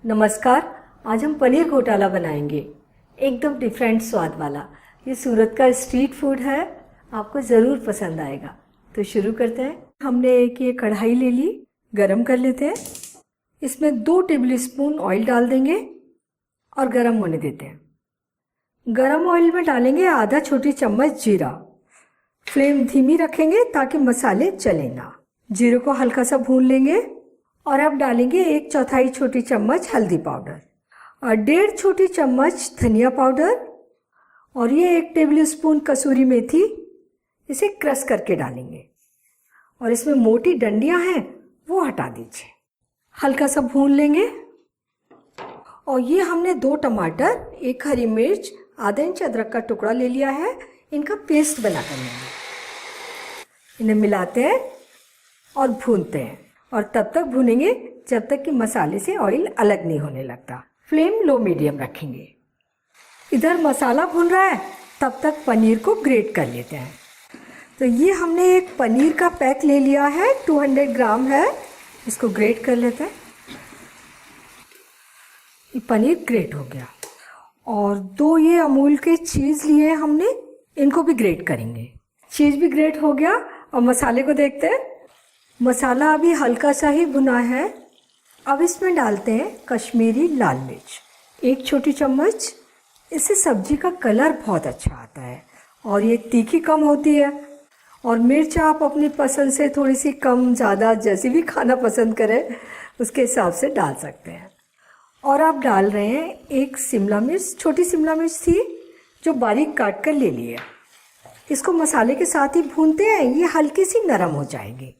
नमस्कार। आज हम पनीर घोटाला बनाएंगे, एकदम डिफरेंट स्वाद वाला। ये सूरत का स्ट्रीट फूड है, आपको ज़रूर पसंद आएगा। तो शुरू करते हैं। हमने एक ये कढ़ाई ले ली, गरम कर लेते हैं। इसमें 2 टेबल स्पून ऑयल डाल देंगे और गरम होने देते हैं। गरम ऑयल में डालेंगे आधा छोटी चम्मच जीरा। फ्लेम धीमी रखेंगे ताकि मसाले जले ना। जीरे को हल्का सा भून लेंगे और अब डालेंगे 1/4 छोटी चम्मच हल्दी पाउडर और 1.5 छोटी चम्मच धनिया पाउडर और ये 1 टेबल स्पून कसूरी मेथी। इसे क्रश करके डालेंगे और इसमें मोटी डंडियां हैं वो हटा दीजिए। हल्का सा भून लेंगे और ये हमने 2 टमाटर, 1 हरी मिर्च, आधा इंच अदरक का टुकड़ा ले लिया है। इनका पेस्ट बना कर लेंगे। इन्हें मिलाते हैं और भूनते हैं और तब तक भूनेंगे जब तक कि मसाले से ऑयल अलग नहीं होने लगता। फ्लेम लो मीडियम रखेंगे। इधर मसाला भून रहा है, तब तक पनीर को ग्रेट कर लेते हैं। तो ये हमने एक पनीर का पैक ले लिया है, 200 ग्राम है। इसको ग्रेट कर लेते हैं। ये पनीर ग्रेट हो गया। और 2 ये अमूल के चीज़ लिए हमने, इनको भी ग्रेट करेंगे। चीज़ भी ग्रेट हो गया और मसाले को देखते हैं। मसाला अभी हल्का सा ही भुना है। अब इसमें डालते हैं कश्मीरी लाल मिर्च, 1 छोटी चम्मच। इससे सब्जी का कलर बहुत अच्छा आता है और ये तीखी कम होती है। और मिर्च आप अपनी पसंद से थोड़ी सी कम ज़्यादा जैसी भी खाना पसंद करें उसके हिसाब से डाल सकते हैं। और आप डाल रहे हैं 1 शिमला मिर्च, छोटी शिमला मिर्च थी जो बारीक काट कर ले लिए। इसको मसाले के साथ ही भूनते हैं, ये हल्की सी नरम हो जाएगी।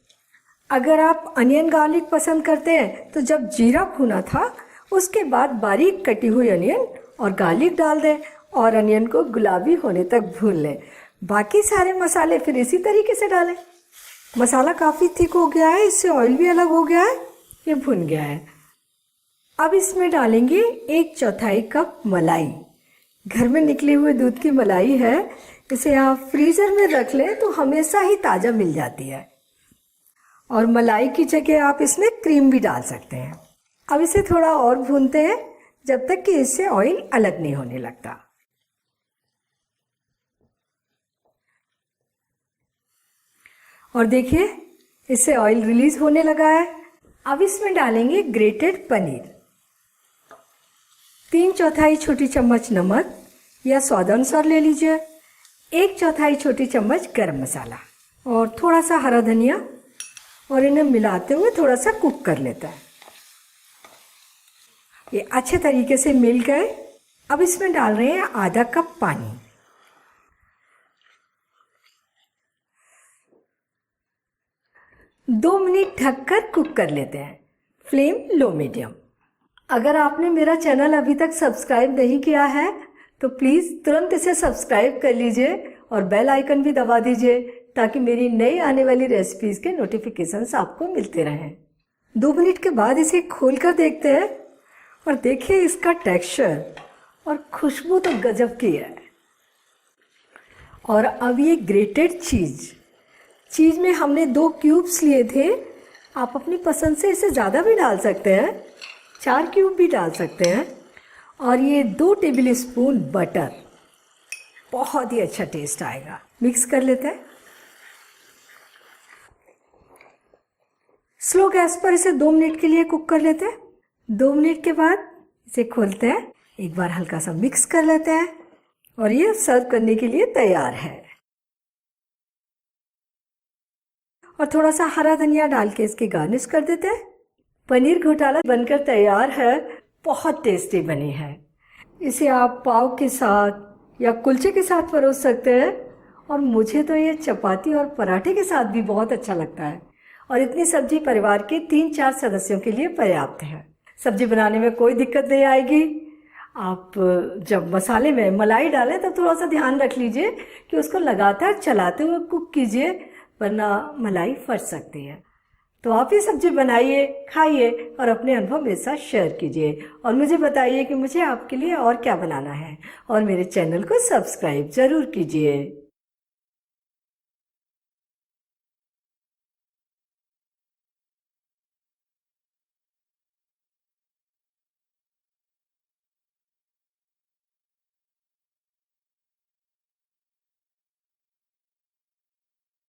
अगर आप अनियन गार्लिक पसंद करते हैं तो जब जीरा भुना था उसके बाद बारीक कटी हुई अनियन और गार्लिक डाल दें और अनियन को गुलाबी होने तक भून लें। बाकी सारे मसाले फिर इसी तरीके से डालें। मसाला काफ़ी थिक हो गया है, इससे ऑयल भी अलग हो गया है, ये भुन गया है। अब इसमें डालेंगे 1/4 कप मलाई। घर में निकले हुए दूध की मलाई है, इसे आप फ्रीज़र में रख लें तो हमेशा ही ताज़ा मिल जाती है। और मलाई की जगह आप इसमें क्रीम भी डाल सकते हैं। अब इसे थोड़ा और भूनते हैं जब तक कि इससे ऑयल अलग नहीं होने लगता। और देखिए इससे ऑयल रिलीज होने लगा है। अब इसमें डालेंगे ग्रेटेड पनीर, 3/4 छोटी चम्मच नमक या स्वादानुसार ले लीजिए, 1/4 छोटी चम्मच गरम मसाला और थोड़ा सा हरा धनिया। और इन्हें मिलाते हुए थोड़ा सा कुक कर लेता है। ये अच्छे तरीके से मिल गए। अब इसमें डाल रहे हैं आधा कप पानी। दो मिनट ढककर कुक कर लेते हैं, फ्लेम लो मीडियम। अगर आपने मेरा चैनल अभी तक सब्सक्राइब नहीं किया है तो प्लीज़ तुरंत इसे सब्सक्राइब कर लीजिए और बेल आइकन भी दबा दीजिए ताकि मेरी नई आने वाली रेसिपीज़ के नोटिफिकेशंस आपको मिलते रहें। 2 मिनट के बाद इसे खोल कर देखते हैं और देखिए इसका टेक्सचर और खुशबू तो गजब की है। और अब ये ग्रेटेड चीज़ में हमने 2 क्यूब्स लिए थे। आप अपनी पसंद से इसे ज़्यादा भी डाल सकते हैं, 4 क्यूब भी डाल सकते हैं। और ये 2 टेबल स्पून बटर, बहुत ही अच्छा टेस्ट आएगा। मिक्स कर लेते हैं। स्लो गैस पर इसे 2 मिनट के लिए कुक कर लेते हैं। 2 मिनट के बाद इसे खोलते हैं, एक बार हल्का सा मिक्स कर लेते हैं और ये सर्व करने के लिए तैयार है। और थोड़ा सा हरा धनिया डाल के इसकी गार्निश कर देते हैं। पनीर घोटाला बनकर तैयार है, बहुत टेस्टी बनी है। इसे आप पाव के साथ या कुलचे के साथ परोस सकते हैं और मुझे तो ये चपाती और पराठे के साथ भी बहुत अच्छा लगता है। और इतनी सब्जी परिवार के 3-4 सदस्यों के लिए पर्याप्त है। सब्जी बनाने में कोई दिक्कत नहीं आएगी। आप जब मसाले में मलाई डालें तब थोड़ा सा ध्यान रख लीजिए कि उसको लगातार चलाते हुए कुक कीजिए, वरना मलाई फट सकती है। तो आप ये सब्जी बनाइए, खाइए और अपने अनुभव मेरे साथ शेयर कीजिए और मुझे बताइए कि मुझे आपके लिए और क्या बनाना है। और मेरे चैनल को सब्सक्राइब ज़रूर कीजिए।